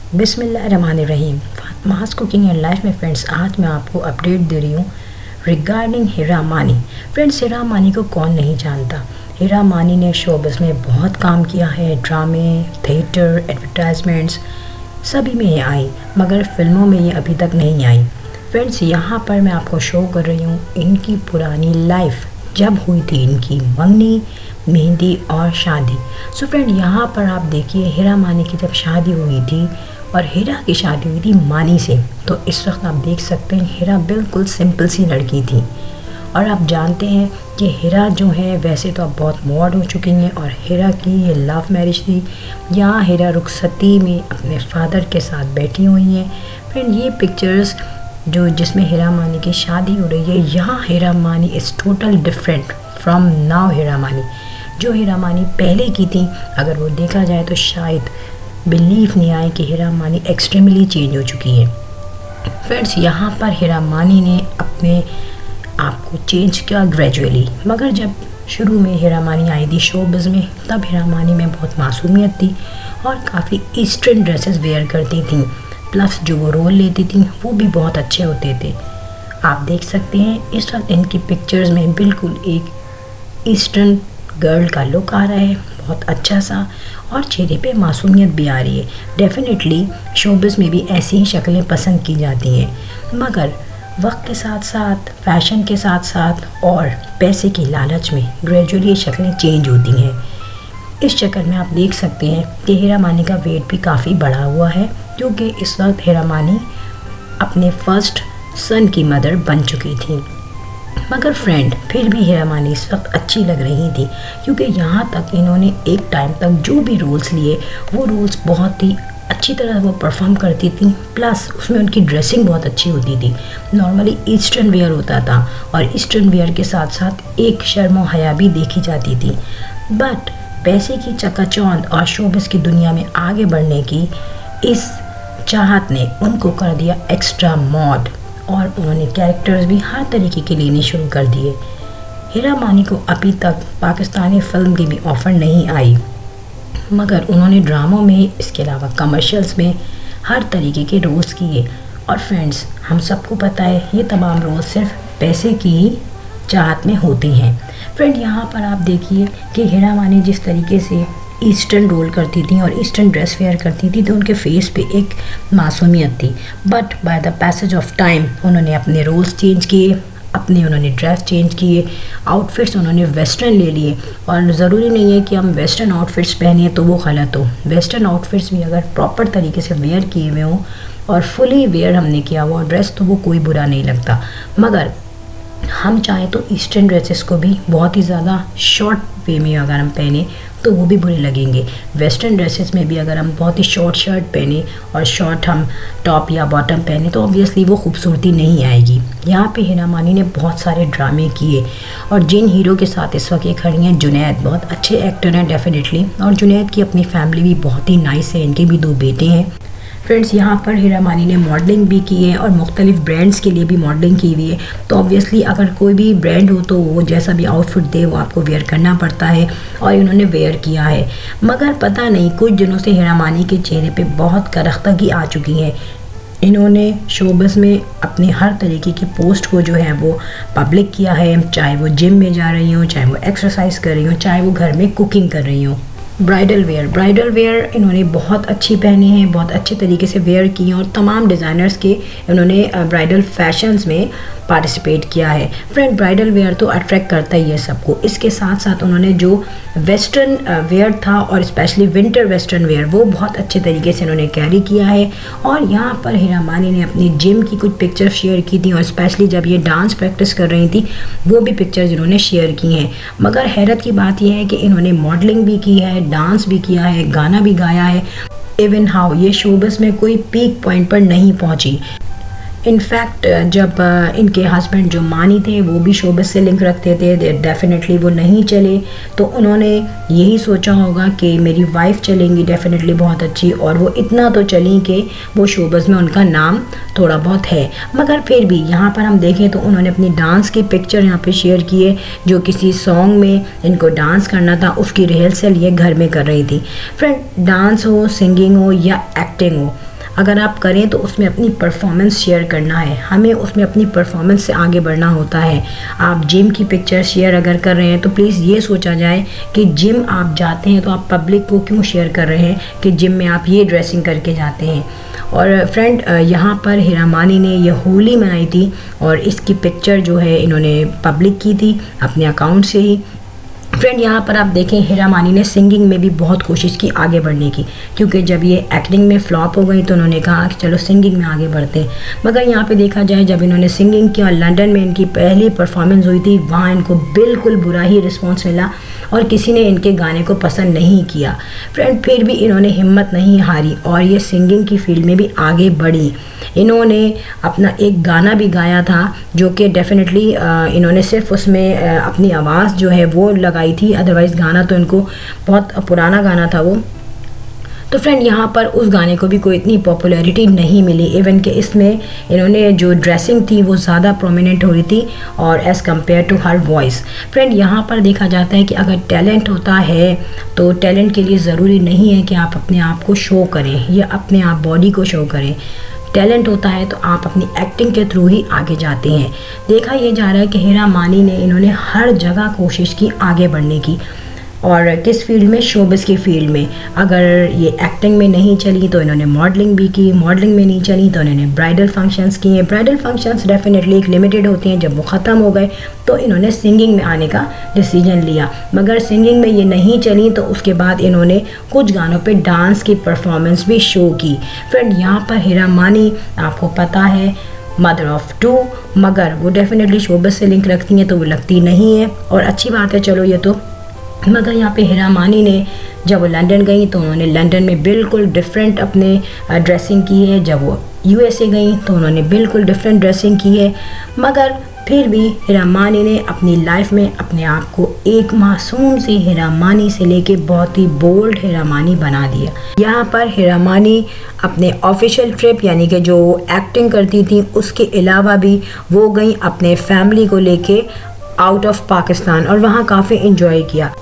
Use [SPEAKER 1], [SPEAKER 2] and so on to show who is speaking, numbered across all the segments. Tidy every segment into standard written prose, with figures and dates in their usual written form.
[SPEAKER 1] बिस्मिल्लाहिर्रहमानिर्रहीम। Fatima's cooking and life में friends, आज मैं आपको अपडेट दे रही हूँ रिगार्डिंग हीरा मानी। फ्रेंड्स, हीरा मानी को कौन नहीं जानता। हीरा मानी ने शोबिज़ में बहुत काम किया है, ड्रामे, थिएटर, एडवर्टाइजमेंट्स सभी में ये आई, मगर फिल्मों में ये अभी तक नहीं आई। फ्रेंड्स, यहाँ पर मैं आपको शो कर रही हूँ इनकी पुरानी लाइफ, जब हुई थी इनकी मंगनी, मेहंदी और शादी। सो फ्रेंड, यहाँ पर आप देखिए हीरा मानी की जब शादी हुई थी और हीरा की शादी हुई थी मानी से, तो इस वक्त आप देख सकते हैं हीरा बिल्कुल सिंपल सी लड़की थी। और आप जानते हैं कि हीरा जो है वैसे तो अब बहुत मॉडर्न हो चुकी हैं, और हीरा की ये लव मैरिज थी। यहाँ हीरा रुखसती में अपने फादर के साथ बैठी हुई हैं। फ्रेंड, ये पिक्चर्स जो जिसमें हीरा मानी की शादी हो रही है, यहाँ हीरा मानी is total different from now हीरा मानी। जो हीरा मानी पहले की थी, अगर वो देखा जाए तो शायद बिलीव नहीं आए कि हीरा मानी एक्सट्रीमली चेंज हो चुकी है। फ्रेंड्स, यहाँ पर हीरा मानी ने अपने आप को चेंज किया ग्रेजुअली, मगर जब शुरू में हीरा मानी आई थी शोबिज़ में, तब हीरा मानी में बहुत मासूमियत थी और काफ़ी ईस्टर्न ड्रेसेस वेयर करती थी। प्लस जो वो रोल लेती थी वो भी बहुत अच्छे होते थे। आप देख सकते हैं इस वक्त इनकी पिक्चर्स में बिल्कुल एक ईस्टर्न गर्ल का लुक आ रहा है, बहुत अच्छा सा, और चेहरे पे मासूमियत भी आ रही है। डेफिनेटली शोबिज़ में भी ऐसी ही शक्लें पसंद की जाती हैं, मगर वक्त के साथ साथ, फैशन के साथ साथ और पैसे की लालच में ग्रेजुअली ये शक्लें चेंज होती हैं। इस चक्कर में आप देख सकते हैं कि हीरा मानी का वेट भी काफ़ी बढ़ा हुआ है, क्योंकि इस वक्त हीरा मानी अपने फर्स्ट सन की मदर बन चुकी थी। मगर फ्रेंड, फिर भी हीरा मानी इस वक्त अच्छी लग रही थी, क्योंकि यहाँ तक इन्होंने एक टाइम तक जो भी रोल्स लिए वो रोल्स बहुत ही अच्छी तरह वो परफॉर्म करती थी। प्लस उसमें उनकी ड्रेसिंग बहुत अच्छी होती थी। नॉर्मली ईस्टर्न वेयर होता था, और ईस्टर्न वेयर के साथ साथ एक शर्म और हया भी देखी जाती थी। बट पैसे की चकाचौंध और शोबिज़ की दुनिया में आगे बढ़ने की इस चाहत ने उनको कर दिया एक्स्ट्रा मॉड, और उन्होंने कैरेक्टर्स भी हर तरीके के लेने शुरू कर दिए। हीरा मानी को अभी तक पाकिस्तानी फ़िल्म की भी ऑफ़र नहीं आई, मगर उन्होंने ड्रामों में, इसके अलावा कमर्शियल्स में हर तरीके के रोल्स किए। और फ्रेंड्स, हम सबको पता है ये तमाम रोल्स सिर्फ पैसे की ही चाहत में होती हैं। फ्रेंड, यहाँ पर आप देखिए कि हीरा मानी जिस तरीके से ईस्टर्न रोल करती थी और ईस्टर्न ड्रेस वेयर करती थी, तो उनके फेस पे एक मासूमियत थी। But by the passage of time उन्होंने अपने रोल्स चेंज किए, उन्होंने ड्रेस चेंज किए, आउटफिट्स उन्होंने वेस्टर्न ले लिए। और ज़रूरी नहीं है कि हम वेस्टर्न आउटफिट्स पहने तो वो गलत हो। वेस्टर्न आउटफिट्स भी अगर प्रॉपर तरीके से वेयर किए हुए हों और फुली वेयर हमने किया हुआ ड्रेस, तो वो कोई बुरा नहीं लगता। मगर हम चाहें तो ईस्टर्न ड्रेसेस को भी बहुत ही ज़्यादा शॉर्ट वे में अगर हम पहने तो वो भी बुरे लगेंगे। वेस्टर्न ड्रेसेस में भी अगर हम बहुत ही शॉर्ट शर्ट पहने और शॉर्ट हम टॉप या बॉटम पहने तो ऑब्वियसली वो खूबसूरती नहीं आएगी। यहाँ पे हीरा मानी ने बहुत सारे ड्रामे किए, और जिन हीरो के साथ इस वक्त ये खड़ी हैं, जुनैद बहुत अच्छे एक्टर हैं डेफिनेटली, और जुनैद की अपनी फैमिली भी बहुत ही नाइस है, इनके भी 2 बेटे हैं। फ्रेंड्स, यहाँ पर हीरा मानी ने मॉडलिंग भी की है और मुख्तलिफ ब्रांड्स के लिए भी मॉडलिंग की हुई है। तो ऑब्वियसली अगर कोई भी ब्रांड हो तो वो जैसा भी आउटफिट दे वो आपको वेयर करना पड़ता है, और इन्होंने वेयर किया है। मगर पता नहीं कुछ दिनों से हीरा मानी के चेहरे पे बहुत करख्तगी आ चुकी है। इन्होंने शोबिज़ में अपने हर तरीके की पोस्ट को जो है वो पब्लिक किया है, चाहे वो जिम में जा रही हो, चाहे वो एक्सरसाइज कर रही हो, चाहे वो घर में कुकिंग कर रही हो। ब्राइडल वेयर इन्होंने बहुत अच्छी पहनी है, बहुत अच्छे तरीके से वेयर की हैं, और तमाम डिज़ाइनर्स के इन्होंने ब्राइडल फैशंस में पार्टिसिपेट किया है। फ्रेंड, ब्राइडल वेयर तो अट्रैक्ट करता ही है सबको। इसके साथ साथ उन्होंने जो वेस्टर्न वेयर था, और स्पेशली विंटर वेस्टर्न वेयर, वो बहुत अच्छे तरीके से इन्होंने कैरी किया है। और यहाँ पर हीरा मानी ने अपनी जिम की कुछ पिक्चर्स शेयर की थी, और स्पेशली जब ये डांस प्रैक्टिस कर रही थी वो भी पिक्चर्स इन्होंने शेयर की हैं। मगर हैरत की बात यह है कि इन्होंने मॉडलिंग भी की है, डांस भी किया है, गाना भी गाया है। इवन हाउ ये शोबिज़ में कोई पीक पॉइंट पर नहीं पहुंची। इनफैक्ट जब इनके हस्बैंड जो मानी थे वो भी शोबिज़ से लिंक रखते थे, डेफिनेटली वो नहीं चले, तो उन्होंने यही सोचा होगा कि मेरी वाइफ चलेंगी डेफिनेटली बहुत अच्छी, और वो इतना तो चली कि वो शोबिज़ में उनका नाम थोड़ा बहुत है। मगर फिर भी यहाँ पर हम देखें तो उन्होंने अपनी डांस की पिक्चर यहाँ पे शेयर किए, जो किसी सॉन्ग में इनको डांस करना था, उसकी रिहर्सल ये घर में कर रही थी। फ्रेंड, डांस हो, सिंगिंग हो या एक्टिंग हो, अगर आप करें तो उसमें अपनी परफॉर्मेंस शेयर करना है, हमें उसमें अपनी परफॉर्मेंस से आगे बढ़ना होता है। आप जिम की पिक्चर शेयर अगर कर रहे हैं तो प्लीज़ ये सोचा जाए कि जिम आप जाते हैं तो आप पब्लिक को क्यों शेयर कर रहे हैं कि जिम में आप ये ड्रेसिंग करके जाते हैं। और फ्रेंड यहाँ पर हीरा मानी ने ये होली मनाई थी और इसकी पिक्चर जो है इन्होंने पब्लिक की थी अपने अकाउंट से ही। फ्रेंड यहाँ पर आप देखें हीरा मानी ने सिंगिंग में भी बहुत कोशिश की आगे बढ़ने की, क्योंकि जब ये एक्टिंग में फ्लॉप हो गई तो उन्होंने कहा कि चलो सिंगिंग में आगे बढ़ते हैं। मगर यहाँ पे देखा जाए जब इन्होंने सिंगिंग किया, लंदन में इनकी पहली परफॉर्मेंस हुई थी, वहाँ इनको बिल्कुल बुरा ही रिस्पॉन्स मिला और किसी ने इनके गाने को पसंद नहीं किया। फ्रेंड फिर भी इन्होंने हिम्मत नहीं हारी और ये सिंगिंग की फील्ड में भी आगे बढ़ी। इन्होंने अपना एक गाना भी गाया था जो कि डेफिनेटली इन्होंने सिर्फ उसमें अपनी आवाज़ जो है वो लगाई थी, अदरवाइज़ गाना तो इनको बहुत पुराना गाना था वो। तो फ्रेंड यहाँ पर उस गाने को भी कोई इतनी पॉपुलैरिटी नहीं मिली, इवन कि इसमें इन्होंने जो ड्रेसिंग थी वो ज़्यादा प्रोमिनेंट हो रही थी और as compare to her voice. Friend यहाँ पर देखा जाता है कि अगर टैलेंट होता है तो टैलेंट के लिए ज़रूरी नहीं है कि आप अपने आप को शो करें या अपने आप बॉडी को शो करें। टैलेंट होता है तो आप अपनी एक्टिंग के थ्रू ही आगे जाते हैं। देखा ये जा रहा है कि हीरा मानी ने इन्होंने हर जगह कोशिश की आगे बढ़ने की, और किस फील्ड में, शोबिस की फील्ड में। अगर ये एक्टिंग में नहीं चली तो इन्होंने मॉडलिंग भी की, मॉडलिंग में नहीं चली तो इन्होंने ब्राइडल फंक्शंस किए। ब्राइडल फंक्शंस डेफिनेटली एक लिमिटेड होते हैं, जब वो ख़त्म हो गए तो इन्होंने सिंगिंग में आने का डिसीजन लिया। मगर सिंगिंग में ये नहीं चली तो उसके बाद इन्होंने कुछ गानों पे डांस की परफॉर्मेंस भी शो की। फ्रेंड यहाँ पर हीरा मानी आपको पता है मदर ऑफ 2, मगर वो डेफिनेटली शोबिस से लिंक रखती हैं तो वो लगती नहीं है, और अच्छी बात है चलो ये तो। मगर यहाँ पे हीरा मानी ने जब वो लंदन गई तो उन्होंने लंदन में बिल्कुल डिफरेंट अपने ड्रेसिंग की है। जब वो यूएसए गई तो उन्होंने बिल्कुल डिफरेंट ड्रेसिंग की है। मगर फिर भी हीरा मानी ने अपनी लाइफ में अपने आप को एक मासूम सी हीरा मानी से लेके बहुत ही बोल्ड हीरा मानी बना दिया। यहाँ पर हीरा मानी अपने ऑफिशियल ट्रिप यानी कि जो एक्टिंग करती थी उसके अलावा भी वो गई अपने फैमिली को लेके आउट ऑफ पाकिस्तान और वहाँ काफ़ी इंजॉय किया।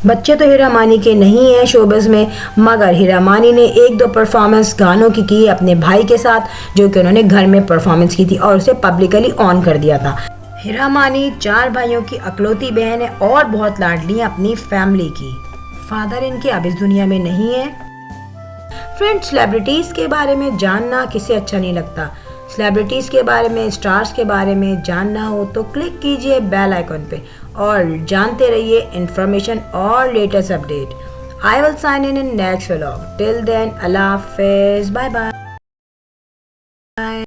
[SPEAKER 1] बच्चे तो हीरा मानी के नहीं हैं शोबिस में, मगर हीरा मानी ने 1-2 परफॉर्मेंस गानों की अपने भाई के साथ, जो कि उन्होंने घर में परफॉर्मेंस की थी और उसे पब्लिकली ऑन कर दिया था। हीरा मानी 4 भाइयों की अकलौती बहन है और बहुत लाडली है अपनी फैमिली की। फादर इनके अब इस दुनिया में नहीं है। फ्रेंड्स, सेलिब्रिटीज़ के बारे में जानना किसे अच्छा नहीं लगता। सेलिब्रिटीज़ के बारे में, स्टार्स के बारे में जानना हो तो क्लिक कीजिए बेल आइकन पे और जानते रहिए इन्फॉर्मेशन और latest update. I will sign in next vlog. Till then, अल्लाह हाफिज़, बाय बाय।